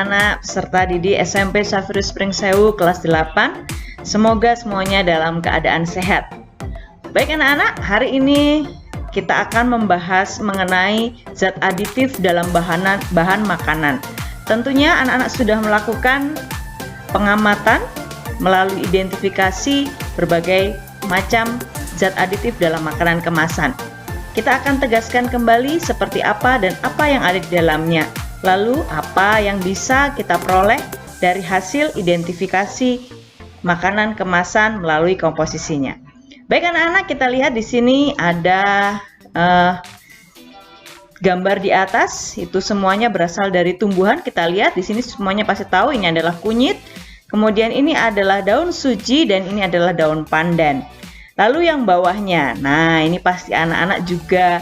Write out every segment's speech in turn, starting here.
anak-anak peserta didik SMP Safiri Spring Sewu kelas 8. Semoga semuanya dalam keadaan sehat. Baik anak-anak, hari ini kita akan membahas mengenai zat aditif dalam bahan makanan. Tentunya anak-anak sudah melakukan pengamatan melalui identifikasi berbagai macam zat aditif dalam makanan kemasan. Kita akan tegaskan kembali seperti apa dan apa yang ada di dalamnya. Lalu apa yang bisa kita peroleh dari hasil identifikasi makanan kemasan melalui komposisinya. Baik anak-anak, kita lihat di sini ada gambar di atas. Itu semuanya berasal dari tumbuhan. Kita lihat di sini semuanya pasti tahu ini adalah kunyit. Kemudian ini adalah daun suji dan ini adalah daun pandan. Lalu yang bawahnya, nah ini pasti anak-anak juga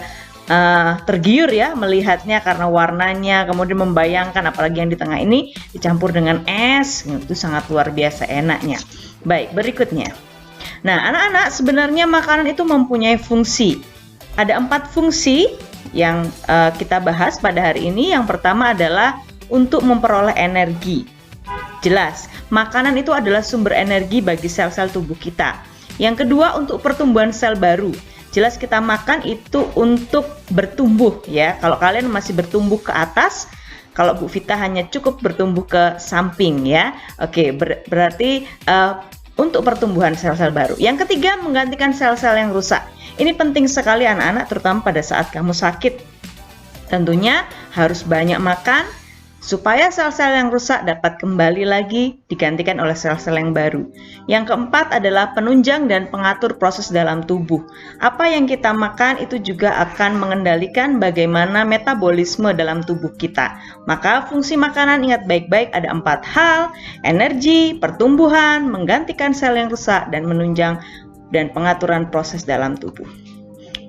tergiur ya melihatnya karena warnanya, kemudian membayangkan apalagi yang di tengah ini dicampur dengan es, itu sangat luar biasa enaknya. Baik, berikutnya. Nah anak-anak, sebenarnya makanan itu mempunyai fungsi. Ada 4 fungsi yang kita bahas pada hari ini. Yang pertama adalah untuk memperoleh energi. Jelas, makanan itu adalah sumber energi bagi sel-sel tubuh kita. Yang kedua, untuk pertumbuhan sel baru. Jelas kita makan itu untuk bertumbuh ya. Kalau kalian masih bertumbuh ke atas, kalau Bu Vita hanya cukup bertumbuh ke samping ya. Oke, berarti untuk pertumbuhan sel-sel baru. Yang ketiga, menggantikan sel-sel yang rusak. Ini penting sekali anak-anak, terutama pada saat kamu sakit. Tentunya harus banyak makan supaya sel-sel yang rusak dapat kembali lagi digantikan oleh sel-sel yang baru. Yang keempat adalah penunjang dan pengatur proses dalam tubuh. Apa yang kita makan itu juga akan mengendalikan bagaimana metabolisme dalam tubuh kita. Maka fungsi makanan, ingat baik-baik, ada 4 hal: energi, pertumbuhan, menggantikan sel yang rusak, dan menunjang dan pengaturan proses dalam tubuh.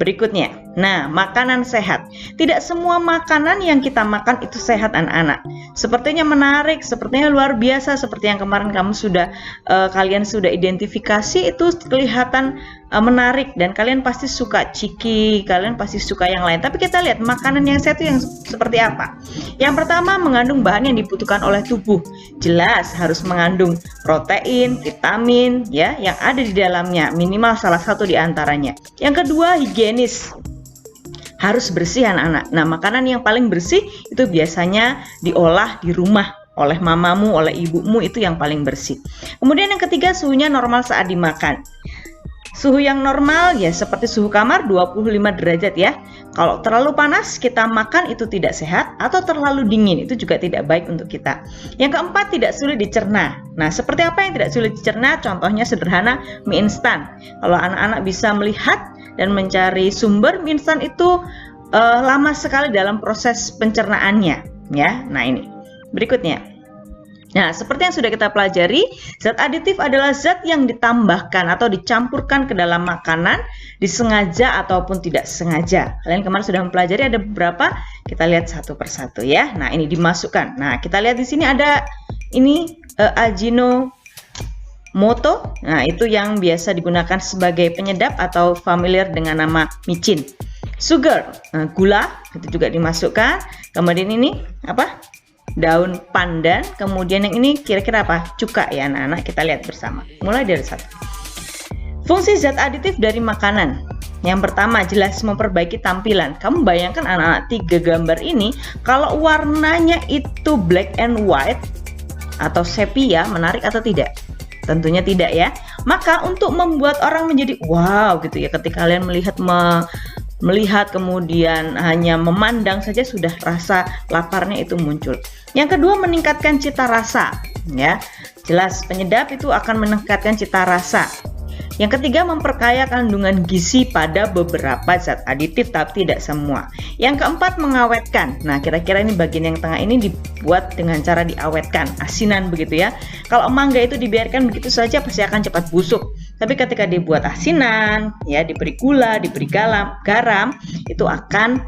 Berikutnya, nah makanan sehat. Tidak semua makanan yang kita makan itu sehat anak-anak. Sepertinya menarik, sepertinya luar biasa, seperti yang kemarin kalian sudah identifikasi, itu kelihatan menarik dan kalian pasti suka ciki, kalian pasti suka yang lain. Tapi kita lihat makanan yang sehat itu yang seperti apa. Yang pertama, mengandung bahan yang dibutuhkan oleh tubuh. Jelas harus mengandung protein, vitamin ya yang ada di dalamnya, minimal salah satu di antaranya. Yang kedua, higienis. Harus bersih anak-anak. Nah, makanan yang paling bersih itu biasanya diolah di rumah oleh mamamu, oleh ibumu, itu yang paling bersih. Kemudian yang ketiga, suhunya normal saat dimakan. Suhu yang normal ya seperti suhu kamar 25 derajat ya. Kalau terlalu panas kita makan itu tidak sehat, atau terlalu dingin itu juga tidak baik untuk kita. Yang keempat, tidak sulit dicerna. Nah, seperti apa yang tidak sulit dicerna? Contohnya sederhana, mie instan. Kalau anak-anak bisa melihat dan mencari sumber, mie instan itu lama sekali dalam proses pencernaannya ya. Nah, ini berikutnya. Nah, seperti yang sudah kita pelajari, zat aditif adalah zat yang ditambahkan atau dicampurkan ke dalam makanan disengaja ataupun tidak sengaja. Kalian kemarin sudah mempelajari ada beberapa, kita lihat satu persatu ya. Nah, ini dimasukkan. Nah, kita lihat di sini ada ini Ajinomoto. Nah, itu yang biasa digunakan sebagai penyedap atau familiar dengan nama micin. Sugar, gula, itu juga dimasukkan. Kemudian ini apa? Daun pandan. Kemudian yang ini kira-kira apa? Cuka ya anak-anak. Kita lihat bersama. Mulai dari 1. Fungsi zat aditif dari makanan. Yang pertama, jelas memperbaiki tampilan. Kamu bayangkan anak-anak 3 gambar ini, kalau warnanya itu black and white atau sepia, menarik atau tidak? Tentunya tidak ya. Maka untuk membuat orang menjadi wow gitu ya, ketika kalian melihat kemudian hanya memandang saja sudah rasa laparnya itu muncul. Yang kedua, meningkatkan cita rasa ya. Jelas penyedap itu akan meningkatkan cita rasa. Yang ketiga, memperkaya kandungan gizi pada beberapa zat aditif tapi tidak semua. Yang keempat, mengawetkan. Nah, kira-kira ini bagian yang tengah ini dibuat dengan cara diawetkan, asinan begitu ya. Kalau mangga itu dibiarkan begitu saja pasti akan cepat busuk. Tapi ketika dibuat asinan, ya diberi gula, diberi garam, itu akan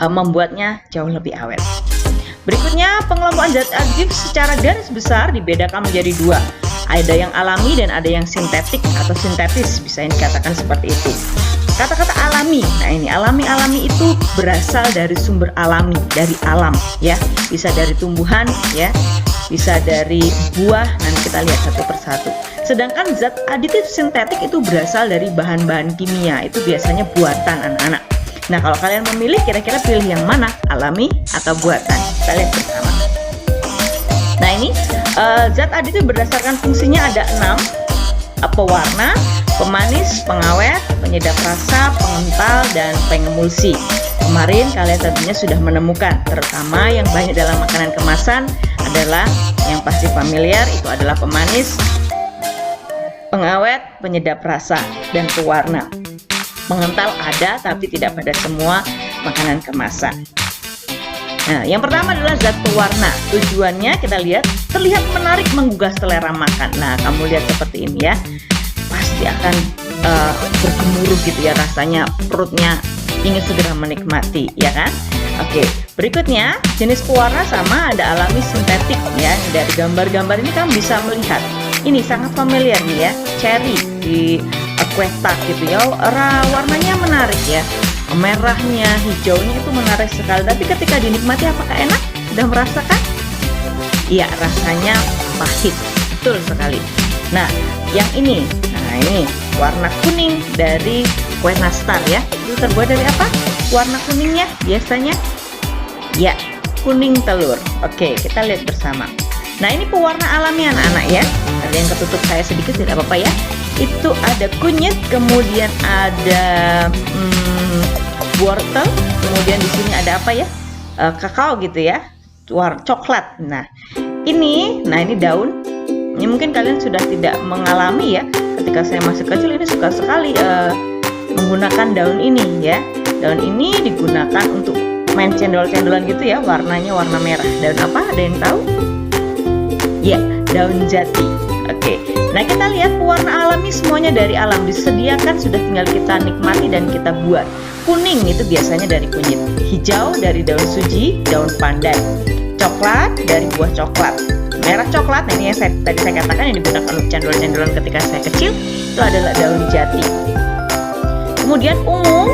membuatnya jauh lebih awet. Berikutnya, pengelompokan zat aditif secara garis besar dibedakan menjadi 2. Ada yang alami dan ada yang sintetik atau sintetis, bisa dikatakan seperti itu. kata-kata alami. Nah ini alami itu berasal dari sumber alami, dari alam ya. Bisa dari tumbuhan ya, bisa dari buah. Nanti kita lihat satu persatu. Sedangkan zat aditif sintetik itu berasal dari bahan-bahan kimia. Itu biasanya buatan anak-anak. Nah kalau kalian memilih, kira-kira pilih yang mana? Alami atau buatan? Kita lihat bersama. Nah ini zat aditif berdasarkan fungsinya ada 6. Pewarna, pemanis, pengawet, penyedap rasa, pengental, dan pengemulsi. Kemarin kalian tentunya sudah menemukan, terutama yang banyak dalam makanan kemasan adalah yang pasti familiar, itu adalah pemanis, pengawet, penyedap rasa, dan pewarna. Pengental ada tapi tidak pada semua makanan kemasan. Nah, yang pertama adalah zat pewarna. Tujuannya kita lihat terlihat menarik, menggugah selera makan. Nah, kamu lihat seperti ini ya. Pasti akan bergemuruh gitu ya rasanya, perutnya ingin segera menikmati, ya kan? Oke, berikutnya jenis pewarna sama, ada alami, sintetik ya. Dari gambar-gambar ini kamu bisa melihat. Ini sangat familiar nih ya, cherry di kue tart gitu ya. Warnanya menarik ya. Merahnya, hijaunya itu menarik sekali. Tapi ketika dinikmati apakah enak? Sudah merasakan? Iya, rasanya pahit. Betul sekali. Nah, yang ini. Nah, ini warna kuning dari kue nastar ya. Itu terbuat dari apa? Warna kuningnya biasanya? Ya, kuning telur. Oke, kita lihat bersama. Nah, ini pewarna alami anak-anak ya. Ada yang ketutup saya sedikit, tidak apa-apa ya. Itu ada kunyit, kemudian ada wortel, kemudian di sini ada apa ya? Kakao gitu ya, warna coklat. Nah ini daun. Ini mungkin kalian sudah tidak mengalami ya. Ketika saya masih kecil ini suka sekali menggunakan daun ini ya. Daun ini digunakan untuk main cendol-cendolan gitu ya. Warnanya warna merah. Daun apa? Ada yang tahu? Ya, daun jati. Oke. Nah kita lihat pewarna alami semuanya dari alam, disediakan, sudah tinggal kita nikmati dan kita buat. Kuning itu biasanya dari kunyit, hijau dari daun suji, daun pandan, coklat dari buah coklat, merah coklat. Nah ini yang tadi saya katakan yang digunakan untuk cendol-cendolan ketika saya kecil, itu adalah daun jati. Kemudian ungu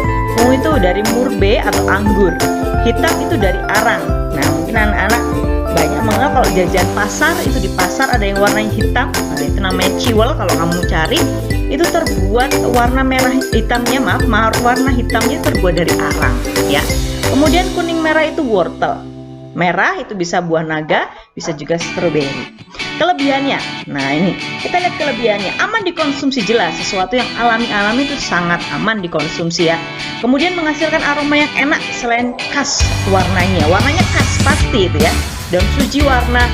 itu dari murbe atau anggur, hitam itu dari arang. Nah mungkin anak-anak banyak mengenal kalau jajan pasar, itu di pasar ada yang warnanya hitam. Nah itu namanya ciwel kalau kamu cari. Itu terbuat warna merah hitamnya, warna hitamnya terbuat dari arang ya. Kemudian kuning merah itu wortel. Merah itu bisa buah naga, bisa juga stroberi. Kelebihannya, nah ini kita lihat kelebihannya. Aman dikonsumsi, jelas sesuatu yang alami itu sangat aman dikonsumsi ya. Kemudian menghasilkan aroma yang enak selain khas warnanya khas pasti itu ya. Daun suji warna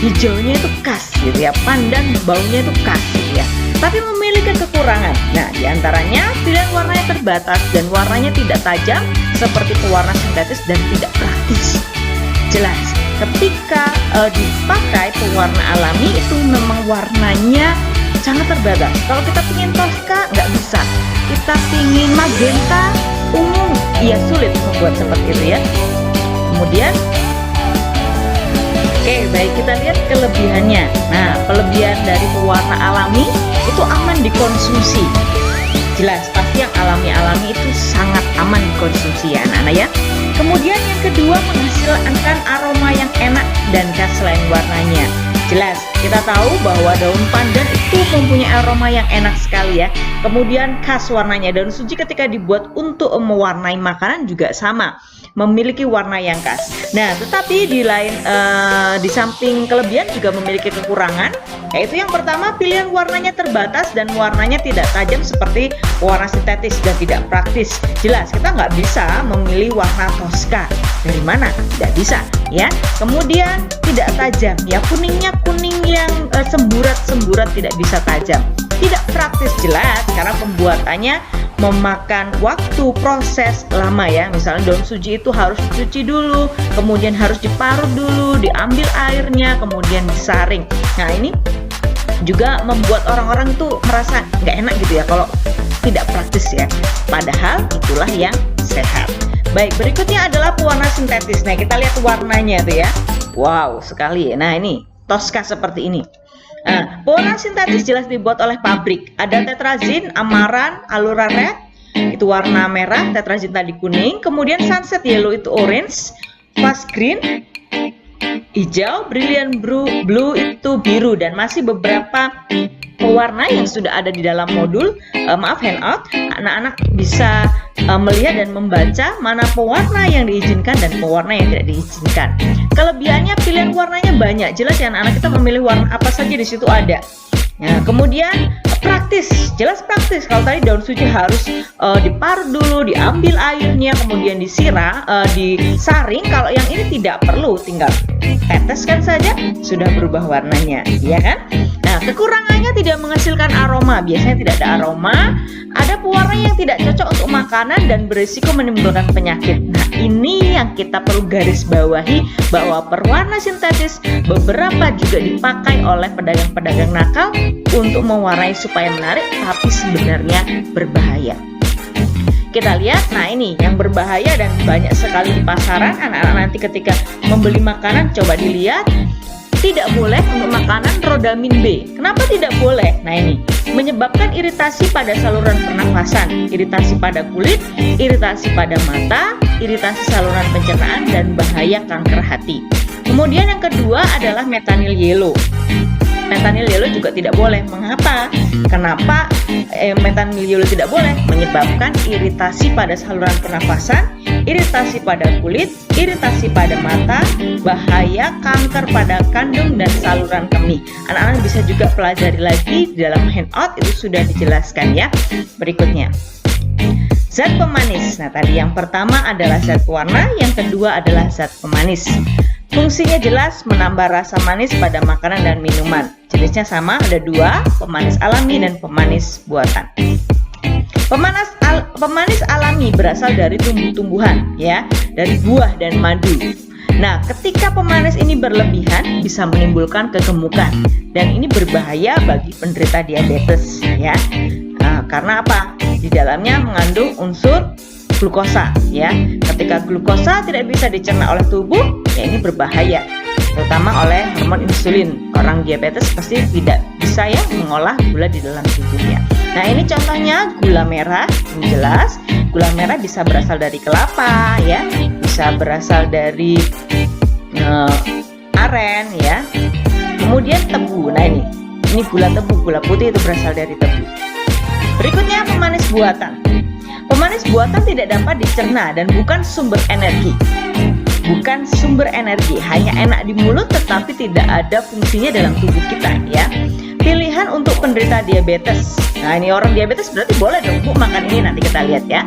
hijaunya itu khas gitu ya. Pandan baunya itu khas gitu ya. Tapi memiliki kekurangan. Nah, diantaranya pilihan warnanya terbatas dan warnanya tidak tajam seperti pewarna sintetis dan tidak praktis. Jelas, ketika dipakai pewarna alami itu memang warnanya sangat terbatas. Kalau kita pingin Tosca nggak bisa. Kita pingin magenta, ungu, ya sulit membuat seperti itu ya. Kemudian oke, baik, kita lihat kelebihannya. Nah, kelebihan dari pewarna alami itu aman dikonsumsi. Jelas, pasti yang alami itu sangat aman dikonsumsi ya anak-anak ya. Kemudian yang kedua, menghasilkan aroma yang enak dan khas selain warnanya. Jelas, kita tahu bahwa daun pandan itu mempunyai aroma yang enak sekali ya. Kemudian khas warnanya. Daun suji ketika dibuat untuk mewarnai makanan juga sama, memiliki warna yang khas. Nah, tetapi di samping kelebihan juga memiliki kekurangan, yaitu yang pertama, pilihan warnanya terbatas dan warnanya tidak tajam seperti warna sintetis dan tidak praktis. Jelas, kita nggak bisa memilih warna Tosca. Dari mana? Tidak bisa ya. Kemudian tidak tajam ya, kuningnya kuning yang semburat-semburat, tidak bisa tajam. Tidak praktis, jelas karena pembuatannya memakan waktu, proses lama ya. Misalnya daun suji itu harus dicuci dulu, kemudian harus diparut dulu, diambil airnya, kemudian disaring. Nah ini juga membuat orang-orang tuh merasa nggak enak gitu ya kalau tidak praktis ya. Padahal itulah yang sehat. Baik, berikutnya adalah pewarna sintetis. Nah kita lihat warnanya tuh ya. Wow sekali. Nah ini Tosca seperti ini. Nah, pewarna sintetis jelas dibuat oleh pabrik. Ada tetrazin, amaran, aluraret, itu warna merah, tetragen tadi kuning, kemudian sunset yellow itu orange, fast green hijau, brilliant blue itu biru, dan masih beberapa pewarna yang sudah ada di dalam modul handout. Anak-anak bisa melihat dan membaca mana pewarna yang diizinkan dan pewarna yang tidak diizinkan. Kelebihannya pilihan warnanya banyak, jelas ya anak-anak kita memilih warna apa saja di situ ada. Nah, kemudian praktis, jelas praktis. Kalau tadi daun suci harus diparut dulu, diambil airnya, kemudian disaring. Kalau yang ini tidak perlu, tinggal teteskan saja, sudah berubah warnanya, ya kan? Nah, kekurangannya tidak menghasilkan aroma, biasanya tidak ada aroma. Ada pewarna yang tidak cocok untuk makanan dan berisiko menimbulkan penyakit. Nah, ini yang kita perlu garis bawahi, bahwa pewarna sintetis beberapa juga dipakai oleh pedagang-pedagang nakal untuk mewarnai supaya menarik, tapi sebenarnya berbahaya. Kita lihat, nah ini yang berbahaya dan banyak sekali di pasaran. Anak-anak nanti ketika membeli makanan, coba dilihat, tidak boleh untuk makanan rodamin B. Kenapa tidak boleh? Nah ini, menyebabkan iritasi pada saluran pernafasan, iritasi pada kulit, iritasi pada mata, iritasi saluran pencernaan, dan bahaya kanker hati. Kemudian yang kedua adalah metanyl yellow. Metanyl yellow juga tidak boleh. Mengapa? Kenapa metanyl yellow tidak boleh? Menyebabkan iritasi pada saluran pernafasan, iritasi pada kulit, iritasi pada mata, bahaya kanker pada kandung dan saluran kemih. Anak-anak bisa juga pelajari lagi di dalam handout, itu sudah dijelaskan ya. Berikutnya, zat pemanis. Nah, tadi yang pertama adalah zat pewarna, yang kedua adalah zat pemanis. Fungsinya jelas, menambah rasa manis pada makanan dan minuman. Jenisnya sama, ada dua, pemanis alami dan pemanis buatan. Pemanis alami berasal dari tumbuh-tumbuhan, ya, dari buah dan madu. Nah, ketika pemanis ini berlebihan bisa menimbulkan kegemukan, dan ini berbahaya bagi penderita diabetes, ya. Nah, karena apa? Di dalamnya mengandung unsur glukosa, ya. Ketika glukosa tidak bisa dicerna oleh tubuh, ya ini berbahaya, terutama oleh hormon insulin. Orang diabetes pasti tidak bisa ya mengolah gula di dalam tubuhnya. Nah, ini contohnya gula merah. Ini jelas, gula merah bisa berasal dari kelapa, ya, bisa berasal dari aren, ya. Kemudian tebu. Nah, ini gula tebu, gula putih itu berasal dari tebu. Berikutnya pemanis buatan. Pemanis buatan tidak dapat dicerna dan bukan sumber energi. Bukan sumber energi, hanya enak di mulut tetapi tidak ada fungsinya dalam tubuh kita, ya. Pilihan untuk penderita diabetes. Nah, ini orang diabetes berarti boleh dong Bu makan ini, nanti kita lihat ya.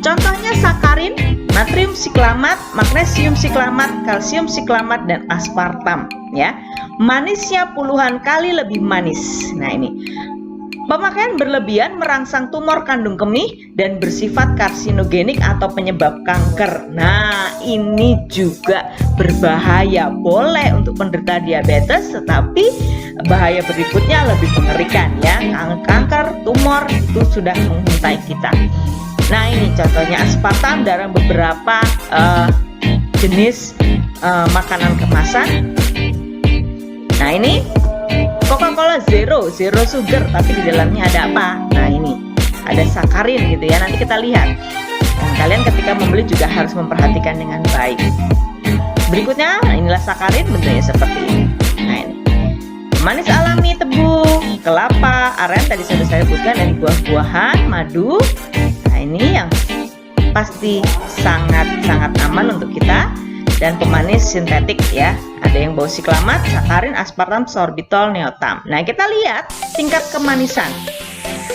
Contohnya sakarin, natrium siklamat, magnesium siklamat, kalsium siklamat, dan aspartam, ya. Manisnya puluhan kali lebih manis. Nah, ini pemakaian berlebihan merangsang tumor kandung kemih dan bersifat karsinogenik atau penyebab kanker. Nah, ini juga berbahaya. Boleh untuk penderita diabetes, tetapi bahaya berikutnya lebih mengerikan, ya. Kanker, tumor itu sudah mengintai kita. Nah, ini contohnya aspartam dalam beberapa jenis makanan kemasan. Nah, ini Coca-Cola zero sugar, tapi di dalamnya ada apa? Nah, ini ada sakarin gitu ya. Nanti kita lihat. Dan kalian ketika membeli juga harus memperhatikan dengan baik. Berikutnya, inilah sakarin, bentuknya seperti ini. Nah, ini manis alami, tebu, kelapa, aren tadi sudah saya sebutkan, dan buah-buahan, madu. Nah, ini yang pasti sangat-sangat aman untuk kita. Dan pemanis sintetik, ya, ada yang bau siklamat, sakarin, aspartam, sorbitol, neotam. Nah, kita lihat tingkat kemanisan.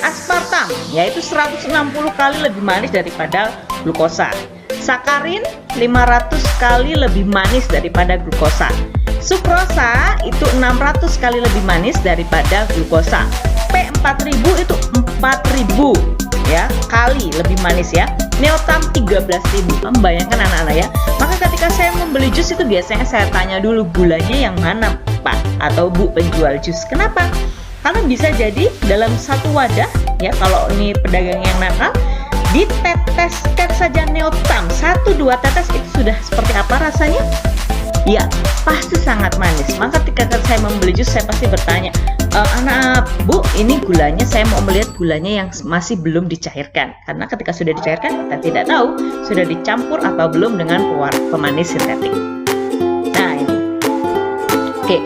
Aspartam yaitu 160 kali lebih manis daripada glukosa. Sakarin 500 kali lebih manis daripada glukosa. Sukrosa itu 600 kali lebih manis daripada glukosa. P4000 itu 4000 ya kali lebih manis, ya. Neotam 13.000. Membayangkan anak-anak, ya. Maka ketika saya membeli jus itu biasanya saya tanya dulu gulanya yang mana, Pak atau Bu penjual jus. Kenapa? Karena bisa jadi dalam satu wadah, ya, kalau ini pedagang yang nakal, diteteskan saja neotam 1-2 tetes itu sudah seperti apa rasanya? Ya, pasti sangat manis. Maka ketika saya membeli jus, saya pasti bertanya, Anak Bu, ini gulanya saya mau melihat gulanya yang masih belum dicairkan. Karena ketika sudah dicairkan kita tidak tahu sudah dicampur atau belum dengan pemanis sintetik. Nah ini. Oke,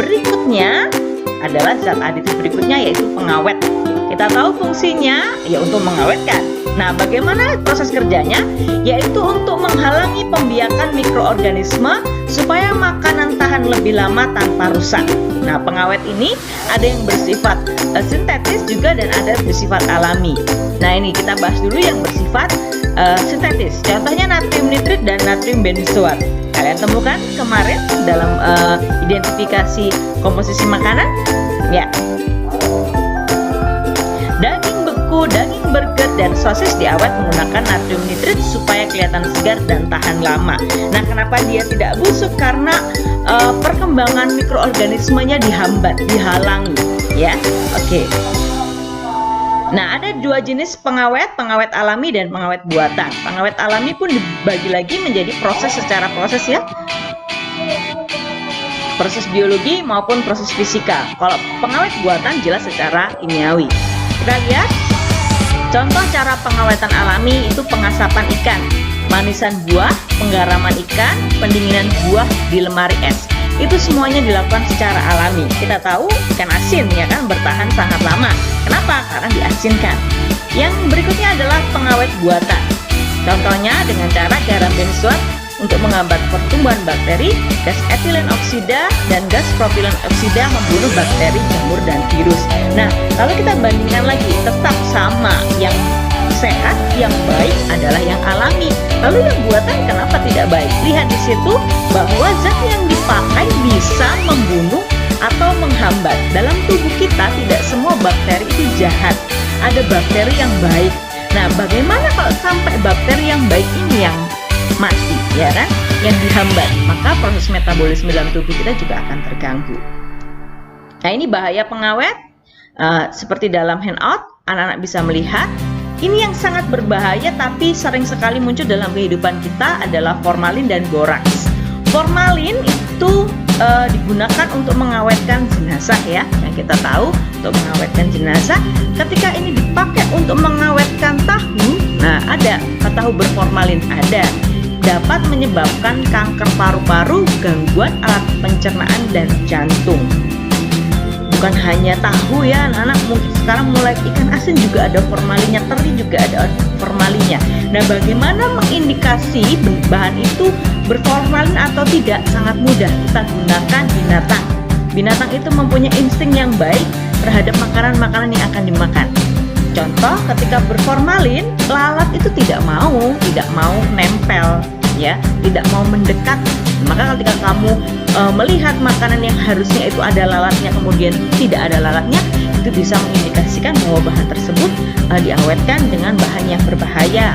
berikutnya adalah zat aditif berikutnya yaitu pengawet. Kita tahu fungsinya ya untuk mengawetkan. Nah, bagaimana proses kerjanya? Yaitu untuk menghalangi pembiakan mikroorganisme supaya makanan tahan lebih lama tanpa rusak. Nah, pengawet ini ada yang bersifat sintetis juga dan ada bersifat alami. Nah, ini kita bahas dulu yang bersifat sintetis. Contohnya natrium nitrit dan natrium benzoat. Kalian temukan kemarin dalam identifikasi komposisi makanan? Ya. Daging beku, daging burger, dan sosis diawet menggunakan natrium nitrit supaya kelihatan segar dan tahan lama. Nah, kenapa dia tidak busuk? Karena perkembangan mikroorganismenya dihambat, dihalangi, ya. Oke. Nah, ada dua jenis pengawet, pengawet alami dan pengawet buatan. Pengawet alami pun dibagi lagi menjadi secara proses ya. Proses biologi maupun proses fisika. Kalau pengawet buatan jelas secara kimiawi. Kita lihat contoh cara pengawetan alami itu pengasapan ikan, manisan buah, penggaraman ikan, pendinginan buah di lemari es. Itu semuanya dilakukan secara alami. Kita tahu ikan asin ya kan bertahan sangat lama. Kenapa? Karena diasinkan. Yang berikutnya adalah pengawet buatan. Contohnya dengan cara garam benzoat untuk menghambat pertumbuhan bakteri, gas etilen oksida dan gas propilen oksida membunuh bakteri, jamur, dan virus. Nah, kalau kita bandingkan lagi, tetap sama. Yang sehat, yang baik adalah yang alami. Lalu yang buatan kenapa tidak baik? Lihat di situ bahwa zat yang dipakai bisa membunuh atau menghambat. Dalam tubuh kita tidak semua bakteri itu jahat. Ada bakteri yang baik. Nah, bagaimana kalau sampai bakteri yang baik ini yang mati, ya kan, yang dihambat, maka proses metabolisme dalam tubuh kita juga akan terganggu. Nah, ini bahaya pengawet. Seperti dalam handout, anak-anak bisa melihat ini yang sangat berbahaya tapi sering sekali muncul dalam kehidupan kita adalah formalin dan boraks. Formalin itu digunakan untuk mengawetkan jenazah ya, yang kita tahu untuk mengawetkan jenazah. Ketika ini dipakai untuk mengawetkan tahu, nah ada tahu berformalin ada, dapat menyebabkan kanker paru-paru, gangguan alat pencernaan dan jantung. Bukan hanya tahu ya anak-anak, mungkin sekarang mulai ikan asin juga ada formalinnya, teri juga ada formalinnya. Nah, bagaimana mengindikasi bahan itu berformalin atau tidak? Sangat mudah, kita gunakan binatang. Binatang itu mempunyai insting yang baik terhadap makanan-makanan yang akan dimakan. Contoh, ketika berformalin, lalat itu tidak mau nempel, ya, tidak mau mendekat. Maka ketika kamu melihat makanan yang harusnya itu ada lalatnya, kemudian tidak ada lalatnya, itu bisa mengindikasikan bahwa bahan tersebut diawetkan dengan bahan yang berbahaya.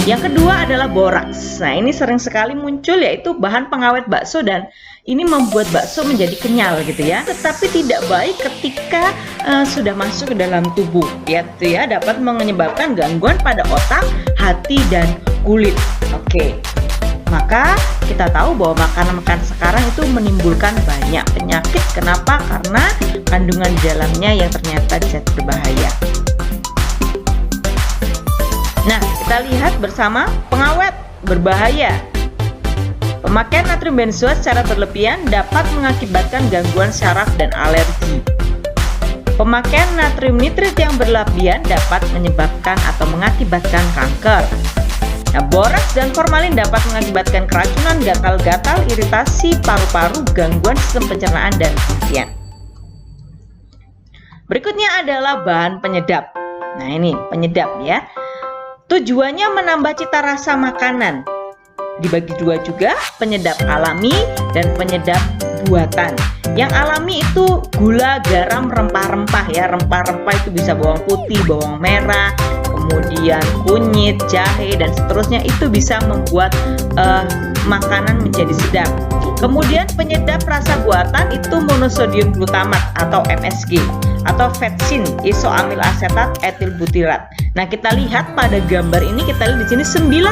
Yang kedua adalah boraks. Nah, ini sering sekali muncul, yaitu bahan pengawet bakso, dan ini membuat bakso menjadi kenyal gitu ya. Tetapi tidak baik ketika sudah masuk ke dalam tubuh, ya, dapat menyebabkan gangguan pada otak, hati, dan kulit. Oke. Maka kita tahu bahwa makanan-makanan sekarang itu menimbulkan banyak penyakit. Kenapa? Karena kandungan di dalamnya yang ternyata zat berbahaya. Nah, kita lihat bersama pengawet berbahaya. Pemakaian natrium benzoat secara berlebihan dapat mengakibatkan gangguan syaraf dan alergi. Pemakaian natrium nitrit yang berlebihan dapat menyebabkan atau mengakibatkan kanker. Nah, boraks dan formalin dapat mengakibatkan keracunan, gatal-gatal, iritasi paru-paru, gangguan sistem pencernaan, dan kematian. Berikutnya adalah bahan penyedap. Nah, ini penyedap ya. Tujuannya menambah cita rasa makanan. Dibagi dua juga, penyedap alami dan penyedap buatan. Yang alami itu gula, garam, rempah-rempah ya. Rempah-rempah itu bisa bawang putih, bawang merah, kemudian kunyit, jahe, dan seterusnya. Itu bisa membuat makanan menjadi sedap. Kemudian penyedap rasa buatan itu monosodium glutamat atau MSG atau vetsin, isoamil asetat etil butirat. Nah, kita lihat pada gambar ini, kita lihat di sini 99%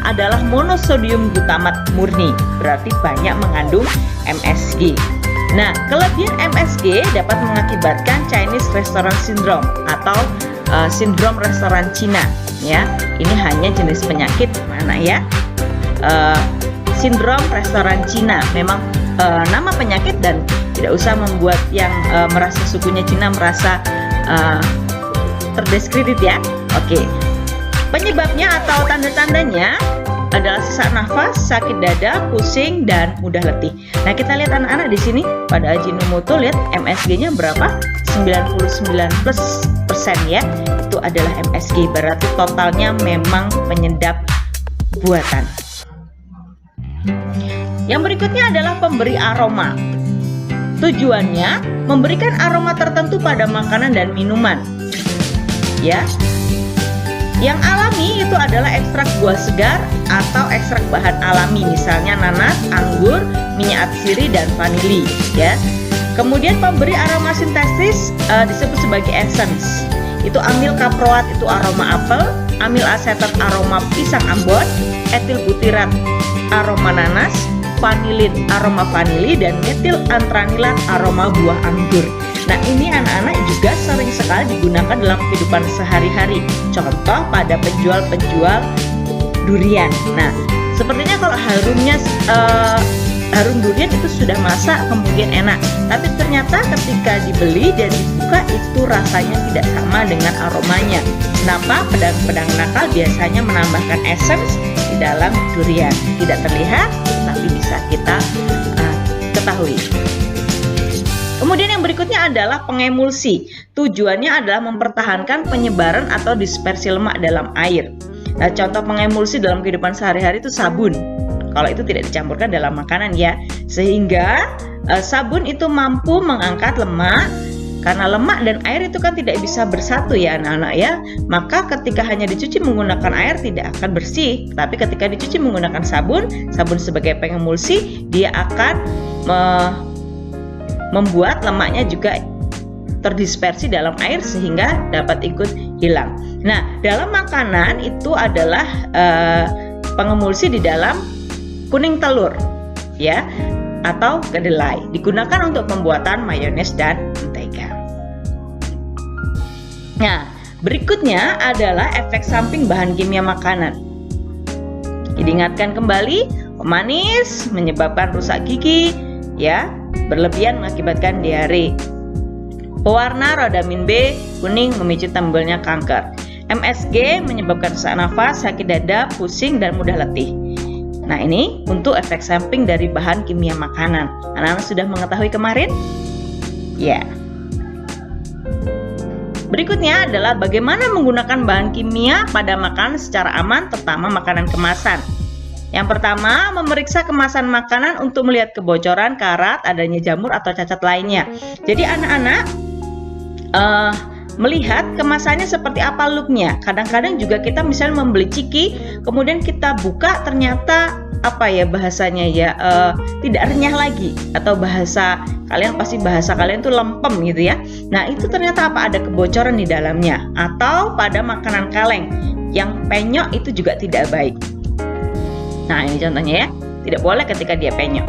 adalah monosodium glutamat murni, berarti banyak mengandung MSG. Nah, kelebihan MSG dapat mengakibatkan Chinese Restaurant Syndrome atau sindrom restoran Cina. Ya, ini hanya jenis penyakit mana ya? Sindrom restoran Cina memang nama penyakit dan tidak usah membuat yang merasa sukunya Cina merasa terdiskredit ya. Oke. Penyebabnya atau tanda-tandanya adalah sesak nafas, sakit dada, pusing, dan mudah letih. Nah, kita lihat anak-anak di sini pada Ajinomoto, lihat MSG-nya berapa? 99% ya. Itu adalah MSG, berarti totalnya memang penyedap buatan. Yang berikutnya adalah pemberi aroma. Tujuannya memberikan aroma tertentu pada makanan dan minuman. Ya. Yang alami itu adalah ekstrak buah segar atau ekstrak bahan alami, misalnya nanas, anggur, minyak atsiri, dan vanili. Ya. Kemudian pemberi aroma sintetis disebut sebagai essence. Itu amil kaproat itu aroma apel, amil asetat aroma pisang ambon, etil butirat aroma nanas, vanilin aroma vanili, dan metil antranilat aroma buah anggur. Nah, ini anak-anak juga sering sekali digunakan dalam kehidupan sehari-hari. Contoh pada penjual-penjual durian. Nah, sepertinya kalau harum durian itu sudah masak kemudian enak. Tapi ternyata ketika dibeli dan dibuka itu rasanya tidak sama dengan aromanya. Kenapa? Pedang-pedang nakal biasanya menambahkan essence di dalam durian. Tidak terlihat, tapi bisa kita ketahui. Kemudian yang berikutnya adalah pengemulsi. Tujuannya adalah mempertahankan penyebaran atau dispersi lemak dalam air. Nah, contoh pengemulsi dalam kehidupan sehari-hari itu sabun. Kalau itu tidak dicampurkan dalam makanan ya. Sehingga sabun itu mampu mengangkat lemak. Karena lemak dan air itu kan tidak bisa bersatu ya anak-anak ya. Maka ketika hanya dicuci menggunakan air tidak akan bersih. Tapi ketika dicuci menggunakan sabun sebagai pengemulsi, dia akan membuat lemaknya juga terdispersi dalam air sehingga dapat ikut hilang. Nah, dalam makanan itu adalah pengemulsi di dalam kuning telur ya atau kedelai. Digunakan untuk pembuatan mayones dan mentega. Nah, berikutnya adalah efek samping bahan kimia makanan. Diingatkan kembali, pemanis menyebabkan rusak gigi ya, berlebihan mengakibatkan diare. Pewarna rodamin B kuning memicu timbulnya kanker. MSG menyebabkan sesak nafas, sakit dada, pusing, dan mudah letih. Nah, ini untuk efek samping dari bahan kimia makanan. Anak-anak sudah mengetahui kemarin? Ya. Berikutnya adalah bagaimana menggunakan bahan kimia pada makanan secara aman, terutama makanan kemasan. Yang pertama, memeriksa kemasan makanan untuk melihat kebocoran, karat, adanya jamur atau cacat lainnya. Jadi anak-anak melihat kemasannya seperti apa looknya. Kadang-kadang juga kita misalnya membeli ciki, kemudian kita buka ternyata apa ya bahasanya ya tidak renyah lagi, atau bahasa kalian tuh lempem gitu ya. Nah, itu ternyata apa, ada kebocoran di dalamnya. Atau pada makanan kaleng yang penyok itu juga tidak baik. Nah, ini contohnya ya, tidak boleh ketika dia penyok.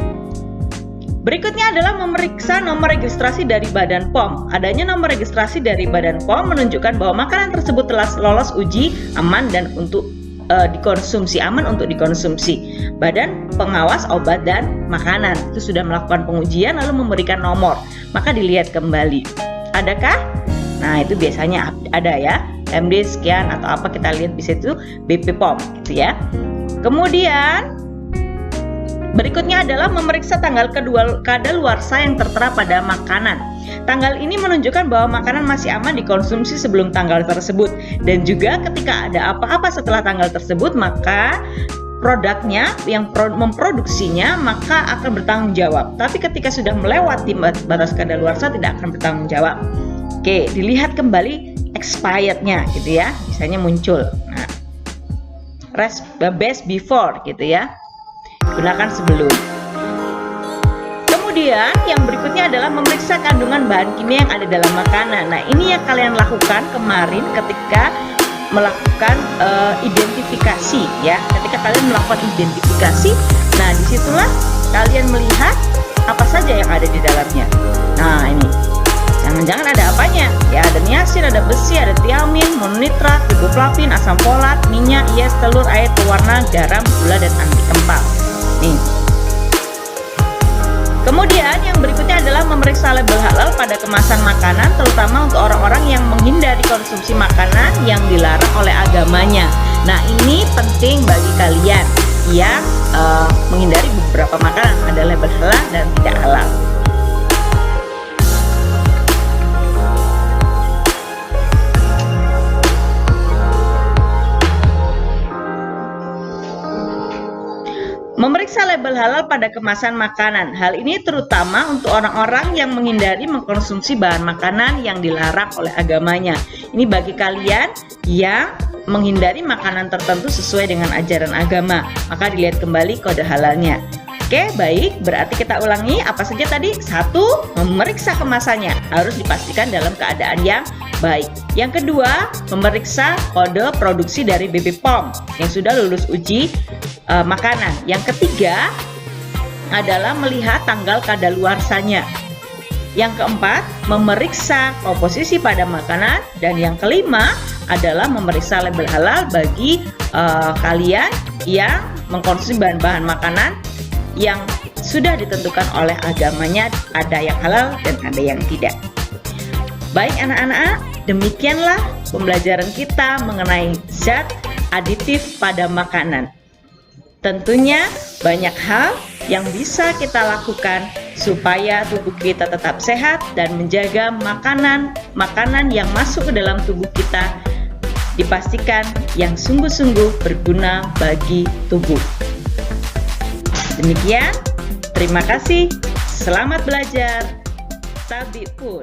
Berikutnya adalah memeriksa nomor registrasi dari Badan POM. Adanya nomor registrasi dari Badan POM menunjukkan bahwa makanan tersebut telah lolos uji aman dan untuk dikonsumsi, aman untuk dikonsumsi. Badan Pengawas Obat dan Makanan itu sudah melakukan pengujian lalu memberikan nomor, maka dilihat kembali. Adakah? Nah, itu biasanya ada ya, MD sekian atau apa, kita lihat di situ BP POM gitu ya. Kemudian berikutnya adalah memeriksa tanggal kadaluarsa yang tertera pada makanan. Tanggal ini menunjukkan bahwa makanan masih aman dikonsumsi sebelum tanggal tersebut. Dan juga ketika ada apa-apa setelah tanggal tersebut, maka produknya yang memproduksinya maka akan bertanggung jawab. Tapi ketika sudah melewati batas kadaluarsa tidak akan bertanggung jawab. Oke, dilihat kembali expirednya gitu ya. Misalnya muncul. Nah, best before gitu ya. Gunakan sebelum. Kemudian yang berikutnya adalah memeriksa kandungan bahan kimia yang ada dalam makanan. Nah, ini yang kalian lakukan kemarin ketika melakukan identifikasi ya. Ketika kalian melakukan identifikasi, nah disitulah kalian melihat apa saja yang ada di dalamnya. Nah, ini. Jangan-jangan ada apanya? Ya, ada niacin, ada besi, ada tiamin, mononitrat, riboflavin, asam folat, minyak, yes, telur, air, pewarna, garam, gula, dan anti kempal. Nih. Kemudian yang berikutnya adalah memeriksa label halal pada kemasan makanan, terutama untuk orang-orang yang menghindari konsumsi makanan yang dilarang oleh agamanya. Nah, ini penting bagi kalian yang menghindari beberapa makanan, ada label halal dan tidak halal. Memeriksa label halal pada kemasan makanan. Hal ini terutama untuk orang-orang yang menghindari mengkonsumsi bahan makanan yang dilarang oleh agamanya. Ini bagi kalian yang menghindari makanan tertentu sesuai dengan ajaran agama, maka dilihat kembali kode halalnya. Oke, baik. Berarti kita ulangi apa saja tadi? 1. Memeriksa kemasannya. Harus dipastikan dalam keadaan yang baik. Yang kedua, memeriksa kode produksi dari BB POM yang sudah lulus uji makanan. Yang ketiga adalah melihat tanggal kadaluarsanya. Yang keempat, memeriksa komposisi pada makanan. Dan yang kelima adalah memeriksa label halal bagi kalian yang mengkonsumsi bahan-bahan makanan yang sudah ditentukan oleh agamanya, ada yang halal dan ada yang tidak. Baik anak-anak, demikianlah pembelajaran kita mengenai zat aditif pada makanan. Tentunya banyak hal yang bisa kita lakukan supaya tubuh kita tetap sehat dan menjaga makanan yang masuk ke dalam tubuh kita dipastikan yang sungguh-sungguh berguna bagi tubuh. Demikian, terima kasih, selamat belajar, Tabi pun.